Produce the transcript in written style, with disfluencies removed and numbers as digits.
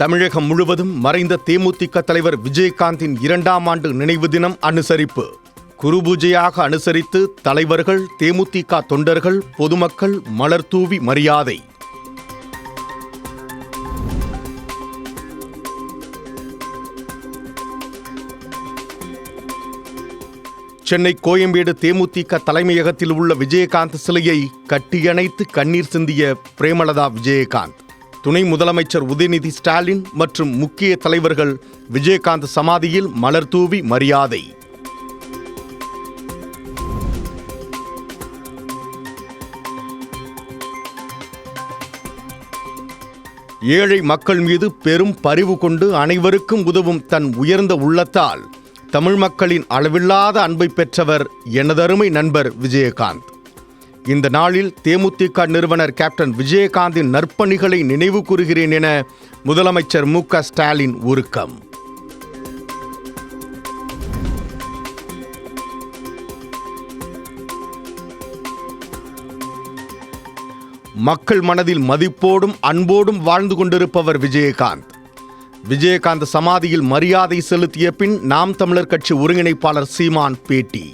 தமிழகம் முழுவதும் மறைந்த தேமுதிக தலைவர் விஜயகாந்தின் 2ஆம் ஆண்டு நினைவு தினம் அனுசரிப்பு. குருபூஜையாக அனுசரித்து தலைவர்கள், தேமுதிக தொண்டர்கள், பொதுமக்கள் மலர் தூவி மரியாதை. சென்னை கோயம்பேடு தேமுதிக தலைமையகத்தில் உள்ள விஜயகாந்த் சிலையை கட்டியணைத்து கண்ணீர் சிந்திய பிரேமலதா விஜயகாந்த். துணை முதலமைச்சர் உதயநிதி ஸ்டாலின் மற்றும் முக்கிய தலைவர்கள் விஜயகாந்த் சமாதியில் மலர் தூவி மரியாதை. ஏழை மக்கள் மீது பெரும் பரிவு கொண்டு அனைவருக்கும் உதவும் தன் உயர்ந்த உள்ளத்தால் தமிழ் மக்களின் அளவில்லாத அன்பை பெற்றவர் எனதருமை நண்பர் விஜயகாந்த். இந்த நாளில் தேமுதிக நிறுவனர் கேப்டன் விஜயகாந்தின் நற்பணிகளை நினைவு கூறுகிறேன் என முதலமைச்சர் மு.க. ஸ்டாலின் உருக்கம். மக்கள் மனதில் மதிப்போடும் அன்போடும் வாழ்ந்து கொண்டிருப்பவர் விஜயகாந்த். விஜயகாந்த் சமாதியில் மரியாதை செலுத்திய பின் நாம் தமிழர் கட்சி ஒருங்கிணைப்பாளர் சீமான் பேட்டி.